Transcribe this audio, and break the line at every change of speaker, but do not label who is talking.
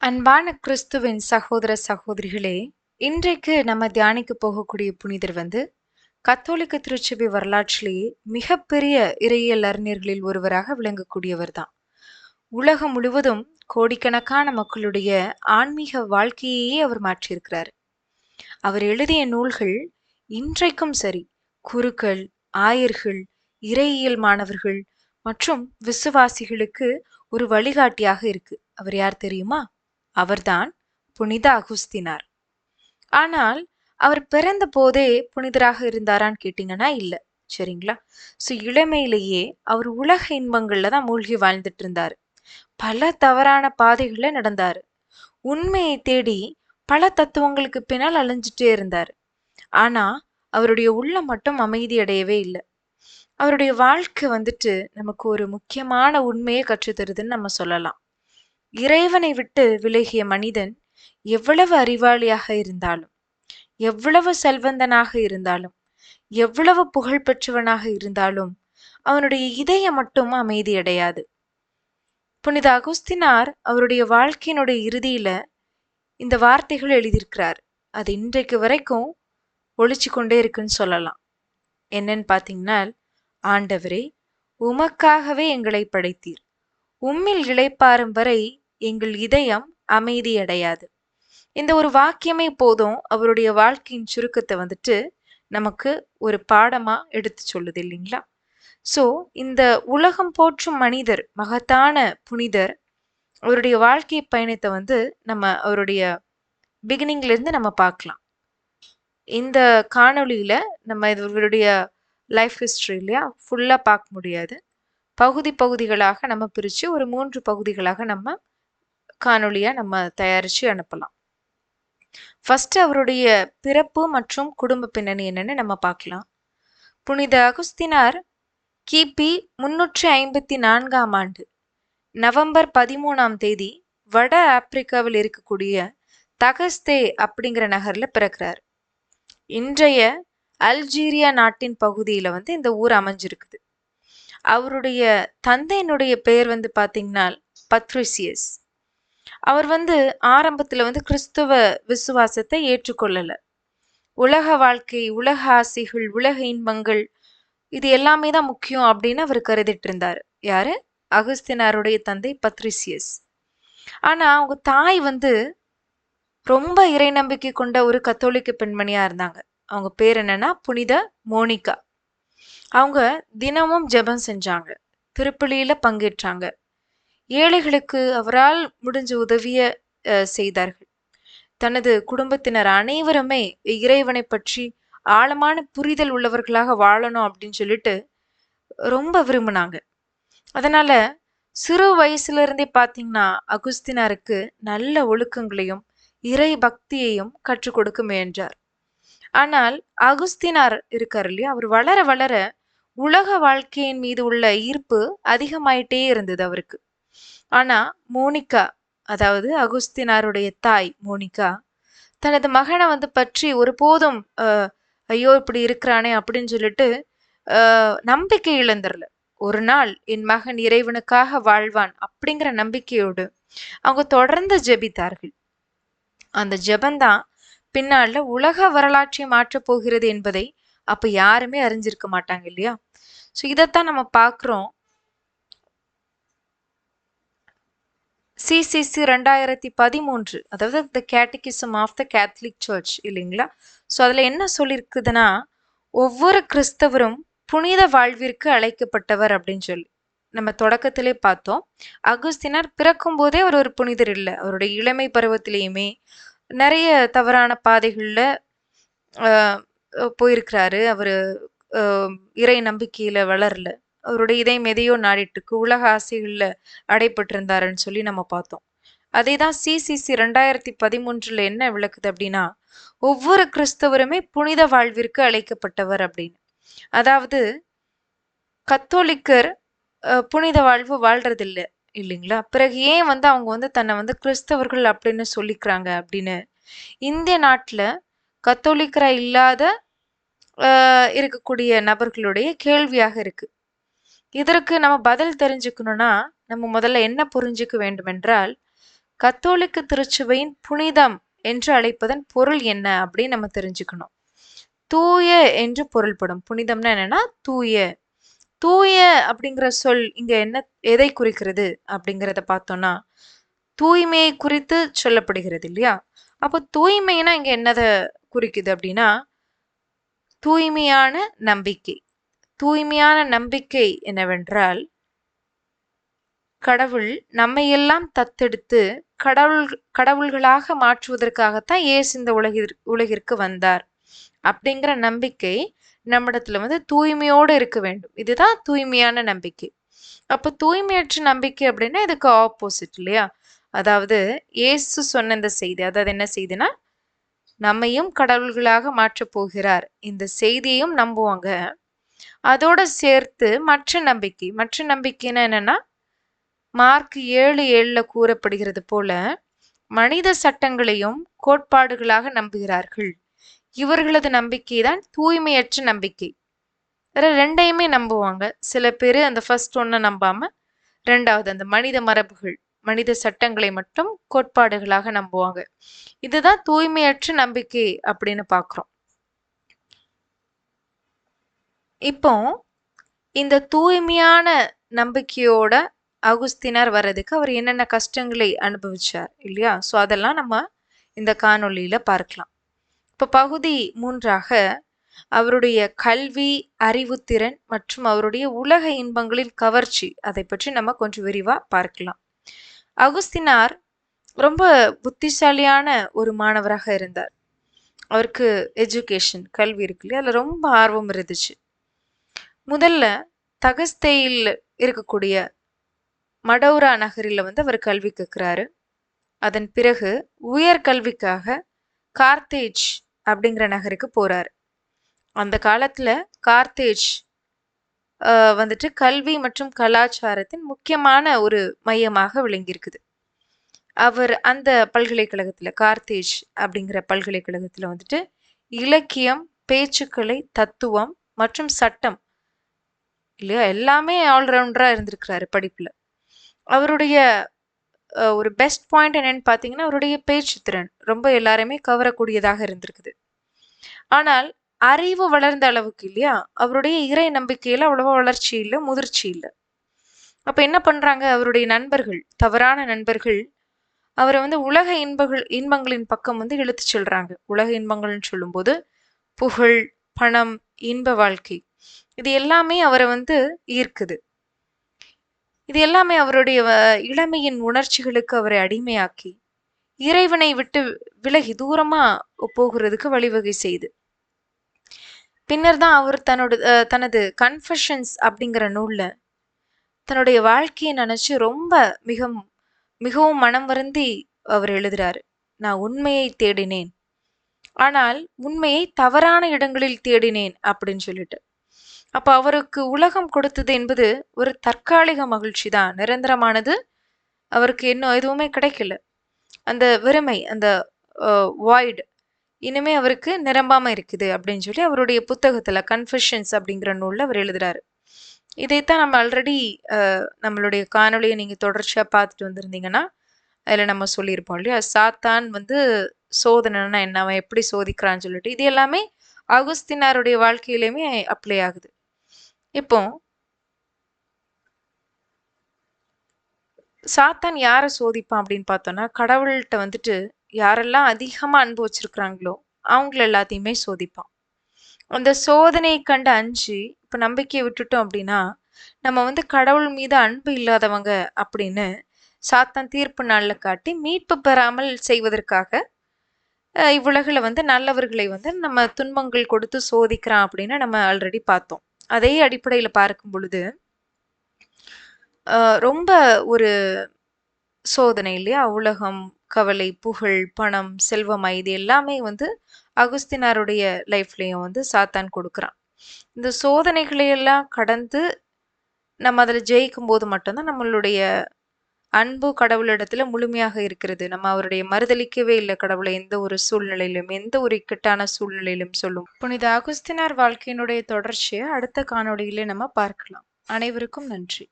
அன்பான கிறிஸ்துவின் சகோதர சகோதரிகளே, இன்றைக்கு நம்ம தியானிக்க போகக்கூடிய புனிதர் கத்தோலிக்க திருச்சபை வரலாற்றிலேயே மிகப்பெரிய இறையியல் அறிஞர்களில் ஒருவராக விளங்கக்கூடியவர் தான். உலகம் முழுவதும் கோடிக்கணக்கான மக்களுடைய ஆன்மீக வாழ்க்கையையே அவர் மாற்றியிருக்கிறார். அவர் எழுதிய நூல்கள் இன்றைக்கும் சரி, குருக்கள், ஆயர்கள், இறையியல் மாணவர்கள் மற்றும் விசுவாசிகளுக்கு ஒரு வழிகாட்டியாக இருக்கு. அவர் யார் தெரியுமா? அவர்தான் புனித அகுஸ்தினார். ஆனால் அவர் பிறந்த போதே புனிதராக இருந்தாரான்னு கேட்டீங்கன்னா இல்ல. சரிங்களா? இளமையிலேயே அவர் உலக இன்பங்கள்ல தான் மூழ்கி வாழ்ந்துட்டு இருந்தாரு. பல தவறான பாதைகள்ல நடந்தாரு. உண்மையை தேடி பல தத்துவங்களுக்கு பின்னால் அலைஞ்சிட்டே இருந்தாரு. ஆனா அவருடைய உள்ளம் மட்டும் அமைதி அடையவே இல்லை. அவருடைய வாழ்க்கை நமக்கு ஒரு முக்கியமான உண்மையை கற்றுத்தருதுன்னு நம்ம சொல்லலாம். இறைவனை விட்டு விலகிய மனிதன் எவ்வளவு அறிவாளியாக இருந்தாலும், எவ்வளவு செல்வந்தனாக இருந்தாலும், எவ்வளவு புகழ் பெற்றவனாக இருந்தாலும் அவனுடைய இதயம் மட்டும் அமைதியடையாது. புனித அகுஸ்தினார் அவருடைய வாழ்க்கையினுடைய இறுதியில இந்த வார்த்தைகள் எழுதியிருக்கிறார். அது இன்றைக்கு வரைக்கும் ஒழிச்சு கொண்டே இருக்குன்னு சொல்லலாம். என்னன்னு பாத்தீங்கன்னா, ஆண்டவரே, உமக்காகவே எங்களை படைத்தீர், உம்மில் இளைப்பாறும் வரை எங்கள் இதயம் அமைதியடையாது. இந்த ஒரு வாக்கியமே போதும் அவருடைய வாழ்க்கையின் சுருக்கத்தை நமக்கு ஒரு பாடமா எடுத்து சொல்லுது இல்லைங்களா? இந்த உலகம் போற்றும் மனிதர், மகத்தான புனிதர், அவருடைய வாழ்க்கை பயணத்தை நம்ம அவருடைய பிகினிங்ல இருந்து நம்ம பார்க்கலாம். இந்த காணொளியில நம்ம இவருடைய லைஃப் ஹிஸ்டரி இல்லையா ஃபுல்லா பார்க்க முடியாது. பகுதிகளாக நம்ம பிரிச்சு ஒரு 3 பகுதிகளாக நம்ம காணொளியா நம்ம தயாரிச்சு அனுப்பலாம். ஃபர்ஸ்ட் அவருடைய பிறப்பு மற்றும் குடும்ப பின்னணி என்னன்னு நம்ம பார்க்கலாம். புனித அகுஸ்தினார் கிபி 354ஆம் ஆண்டு நவம்பர் 13ஆம் தேதி வட ஆப்பிரிக்காவில் இருக்கக்கூடிய தகஸ்தே அப்படிங்கிற நகர்ல பிறக்கிறார். இன்றைய அல்ஜீரியா நாட்டின் பகுதியில இந்த ஊர் அமைஞ்சிருக்குது. அவருடைய தந்தையினுடைய பெயர் பாத்தீங்கன்னா பத்ரிசியஸ். அவர் ஆரம்பத்துல கிறிஸ்துவ விசுவாசத்தை ஏற்றுக்கொள்ளல. உலக வாழ்க்கை, உலக ஆசைகள், உலக இன்பங்கள் இது எல்லாமே தான் முக்கியம் அப்படின்னு அவர் கருதிட்டு இருந்தாரு. யாரு? அகுஸ்தினாருடைய தந்தை பத்ரிசியஸ். ஆனா அவங்க தாய் ரொம்ப இறை நம்பிக்கை கொண்ட ஒரு கத்தோலிக்க பெண்மணியா இருந்தாங்க. அவங்க பேர் என்னன்னா புனித மோனிகா. அவங்க தினமும் ஜெபம் செஞ்சாங்க, திருப்பலியில பங்கேற்றாங்க, ஏழைகளுக்கு அவரால் முடிஞ்ச உதவிய செய்தார்கள். தனது குடும்பத்தினர் அனைவருமே இறைவனை பற்றி ஆழமான புரிதல் உள்ளவர்களாக வாழணும் அப்படின்னு சொல்லிட்டு ரொம்ப விரும்பினாங்க. அதனால சிறு வயசுல இருந்தே பாத்தீங்கன்னா அகுஸ்தினாருக்கு நல்ல ஒழுக்கங்களையும் இறை பக்தியையும் கற்றுக் கொடுக்க முயன்றார். ஆனால் அகுஸ்தினார் இருக்காரு இல்லையா, அவர் வளர வளர உலக வாழ்க்கையின் மீது உள்ள ஈர்ப்பு அதிகமாயிட்டே இருந்தது அவருக்கு. ஆனா மோனிகா, அதாவது அகுஸ்தினாருடைய தாய் மோனிகா, தனது மகனை பற்றி ஒருபோதும் ஐயோ இப்படி இருக்கிறானே அப்படின்னு சொல்லிட்டு நம்பிக்கை இழந்துடல. ஒரு நாள் என் மகன் இறைவனுக்காக வாழ்வான் அப்படிங்கிற நம்பிக்கையோடு அவங்க தொடர்ந்து ஜெபித்தார்கள். அந்த ஜெபந்தான் பின்னால உலக வரலாற்றை மாற்றப் போகிறது என்பதை அப்ப யாருமே அறிஞ்சிருக்க மாட்டாங்க இல்லையா? இதைத்தான் நம்ம பார்க்கிறோம். சிசிசி 2013, அதாவது the catechism of the Catholic Church இல்லைங்களா? அதுல என்ன சொல்லியிருக்குதுன்னா, ஒவ்வொரு கிறிஸ்தவரும் புனித வாழ்விற்கு அழைக்கப்பட்டவர் அப்படின்னு சொல்லி நம்ம தொடக்கத்திலே பார்த்தோம். அகுஸ்தினார் பிறக்கும் போதே அவர் ஒரு புனிதர் இல்லை. அவருடைய இளமை பருவத்திலேயுமே நிறைய தவறான பாதைகள்ல போயிருக்கிறாரு. அவரு இறை நம்பிக்கையில வளரல. அவருடைய இதயம் எதையோ நாடிட்டுக்கு உலக ஆசைகள்ல அடைபட்டிருந்தாருன்னு சொல்லி நம்ம பார்த்தோம். அதேதான் சிசிசி 2013 என்ன விளக்குது அப்படின்னா, ஒவ்வொரு கிறிஸ்தவருமே புனித வாழ்விற்கு அழைக்கப்பட்டவர் அப்படின்னு. அதாவது கத்தோலிக்கர் புனித வாழ்வு வாழ்றதில்லை இல்லைங்களா? பிறகு ஏன் அவங்க தன்னை கிறிஸ்தவர்கள் அப்படின்னு சொல்லிக்கிறாங்க அப்படின்னு இந்திய நாட்டுல கத்தோலிக்கரா இல்லாத இருக்கக்கூடிய நபர்களுடைய கேள்வியாக இருக்கு. இதற்கு நம்ம பதில் தெரிஞ்சுக்கணும்னா நம்ம முதல்ல என்ன புரிஞ்சுக்க வேண்டும் என்றால், கத்தோலிக்க திருச்சபையின் புனிதம் என்று அழைப்பதன் பொருள் என்ன அப்படின்னு நம்ம தெரிஞ்சுக்கணும். தூய என்று பொருள்படும். புனிதம்னா என்னன்னா தூய. தூய அப்படிங்கிற சொல் இங்க எதை குறிக்கிறது அப்படிங்கிறத பார்த்தோம்னா, தூய்மையை குறித்து சொல்லப்படுகிறது இல்லையா? அப்போ தூய்மைனா இங்க என்னத குறிக்குது அப்படின்னா, தூய்மையான நம்பிக்கை. தூய்மையான நம்பிக்கை என்னவென்றால், கடவுள் நம்மையெல்லாம் தத்தெடுத்து கடவுள்களாக மாற்றுவதற்காகத்தான் இயேசு இந்த உலகிற்கு வந்தார் அப்படிங்கிற நம்பிக்கை நம்மிடத்துல தூய்மையோடு இருக்க வேண்டும். இதுதான் தூய்மையான நம்பிக்கை. அப்ப தூய்மையற்ற நம்பிக்கை அப்படின்னா இதுக்கு ஆப்போசிட் இல்லையா? அதாவது இயேசு சொன்ன இந்த செய்தி, அதாவது என்ன செய்தினா, நம்மையும் கடவுள்களாக மாற்றப் போகிறார், இந்த செய்தியையும் நம்புவாங்க. அதோட சேர்த்து மற்ற நம்பிக்கைன்னா என்னன்னா, மார்க் 7:7 கூறப்படுகிறது போல, மனித சட்டங்களையும் கோட்பாடுகளாக நம்புகிறார்கள். இவர்களது நம்பிக்கைதான் தூய்மையற்ற நம்பிக்கை. ரெண்டையுமே நம்புவாங்க. சில பேரு அந்த ஃபர்ஸ்ட் ஒன்ன நம்பாம, ரெண்டாவது அந்த மனித மரபுகள், மனித சட்டங்களை மட்டும் கோட்பாடுகளாக நம்புவாங்க. இதுதான் தூய்மையற்ற நம்பிக்கை அப்படின்னு பார்க்கிறோம். இப்போ இந்த தூய்மையான நம்பிக்கையோட அகுஸ்தினார் வர்றதுக்கு அவர் என்னென்ன கஷ்டங்களை அனுபவிச்சார் இல்லையா? ஸோ அதெல்லாம் நம்ம இந்த காணொளியில பார்க்கலாம். இப்போ பகுதி 3ஆக அவருடைய கல்வி, அறிவுத்திறன் மற்றும் அவருடைய உலக இன்பங்களின் கவர்ச்சி, அதை பற்றி நம்ம கொஞ்சம் விரிவா பார்க்கலாம். அகுஸ்தினார் ரொம்ப புத்திசாலியான ஒரு மாணவராக இருந்தார். அவருக்கு எஜுகேஷன், கல்வி இருக்கு இல்லையா, அதுல ரொம்ப ஆர்வம் இருந்துச்சு. முதல்ல தகஸ்தேயில் இருக்கக்கூடிய மடௌரா நகரில் அவர் கல்வி கற்கிறாரு. அதன் பிறகு உயர் கல்விக்காக கார்த்தேஜ் அப்படிங்கிற நகருக்கு போறாரு. அந்த காலத்துல கார்த்தேஜ் கல்வி மற்றும் கலாச்சாரத்தின் முக்கியமான ஒரு மையமாக விளங்கியிருக்குது. அவர் அந்த பல்கலைக்கழகத்துல, கார்த்தேஜ் அப்படிங்கிற பல்கலைக்கழகத்துல இலக்கியம், பேச்சுக்கலை, தத்துவம் மற்றும் சட்டம் இல்லையா, எல்லாமே ஆல்ரவுண்டரா இருந்திருக்கிறாரு படிப்புல. அவருடைய ஒரு பெஸ்ட் பாயிண்ட் என்னன்னு பார்த்தீங்கன்னா, அவருடைய பேச்சு திறன் ரொம்ப எல்லாருமே கவரக்கூடியதாக இருந்திருக்குது. ஆனால் அறிவு வளர்ந்த அளவுக்கு இல்லையா, அவருடைய இறை நம்பிக்கையில அவ்வளவா வளர்ச்சி இல்லை, முதிர்ச்சி இல்லை. அப்ப என்ன பண்றாங்க அவருடைய நண்பர்கள், தவறான நண்பர்கள், அவரை உலக இன்பங்களின் பக்கம் இழுத்து செல்றாங்க. உலக இன்பங்கள்னு சொல்லும்போது புகழ், பணம், இன்ப வாழ்க்கை, இது எல்லாமே அவரை ஈர்க்குது. இது எல்லாமே அவருடைய இளமையின் உணர்ச்சிகளுக்கு அவரை அடிமையாக்கி இறைவனை விட்டு விலகி தூரமா போகிறதுக்கு வழிவகை செய்து. பின்னர் தான் அவர் தனது கன்ஃபெஷன்ஸ் அப்படிங்கிற நூல்ல தன்னுடைய வாழ்க்கையை நினைச்சு ரொம்ப மிகவும் மனம் வருந்தி அவர் எழுதுறாரு. நான் உண்மையை தேடினேன், ஆனால் உண்மையை தவறான இடங்களில் தேடினேன் அப்படின்னு சொல்லிட்டு. அப்ப அவருக்கு உலகம் கொடுத்தது என்பது ஒரு தற்காலிக மகிழ்ச்சி தான், நிரந்தரமானது அவருக்கு இன்னும் எதுவுமே கிடைக்கல. அந்த வெறுமை, அந்த வாய்டு இனிமே அவருக்கு நிரம்பாம இருக்குது அப்படின்னு சொல்லி அவருடைய புத்தகத்துல கன்ஃபெஷன்ஸ் அப்படிங்கிற நூல்ல அவர் எழுதுறாரு. இதைத்தான் நம்ம ஆல்ரெடி நம்மளுடைய காணொலியை நீங்க தொடர்ச்சியா பார்த்துட்டு வந்திருந்தீங்கன்னா அதுல நம்ம சொல்லியிருப்போம் இல்லையா, சாத்தான் சோதனைன்னா என்ன, அவன் எப்படி சோதிக்கிறான்னு சொல்லிட்டு. இது எல்லாமே அகுஸ்தினாருடைய வாழ்க்கையிலுமே அப்ளை ஆகுது. இப்போ சாத்தான் யாரை சோதிப்பான் அப்படின்னு பார்த்தோம்னா, கடவுள்கிட்ட யாரெல்லாம் அதிகமா அன்பு வச்சிருக்கிறாங்களோ அவங்கள எல்லாத்தையுமே சோதிப்பான். அந்த சோதனையை கண்டு அஞ்சு இப்ப நம்பிக்கையை விட்டுட்டோம் அப்படின்னா, நம்ம கடவுள் மீது அன்பு இல்லாதவங்க அப்படின்னு சாத்தான் தீர்ப்பு நாள்ல காட்டி மீட்பு பெறாமல் செய்வதற்காக இவ்வுலகில் நல்லவர்களை நம்ம துன்பங்கள் கொடுத்து சோதிக்கிறான் அப்படின்னு நம்ம ஆல்ரெடி பார்த்தோம். அதே அடிப்படையில பார்க்கும் பொழுது ரொம்ப ஒரு சோதனை இல்லையா, உலகம், கவலை, புகழ், பணம், செல்வம், இது எல்லாமே அகுஸ்தினாருடைய லைஃப்லயும் சாத்தான் கொடுக்குறான். இந்த சோதனைகளை எல்லாம் கடந்து நம்ம அதில் ஜெயிக்கும் போது மட்டும்தான் நம்மளுடைய அன்பு கடவுளிடத்துல முழுமையாக இருக்கிறது. நம்ம அவருடைய மறுதளிக்கவே இல்லை கடவுளை எந்த ஒரு சூழ்நிலையிலும், எந்த ஒரு இக்கட்டான சூழ்நிலையிலும் சொல்லும். புனித அகுஸ்தினார் வாழ்க்கையினுடைய தொடர்ச்சியை அடுத்த காணொளியிலே நம்ம பார்க்கலாம். அனைவருக்கும் நன்றி.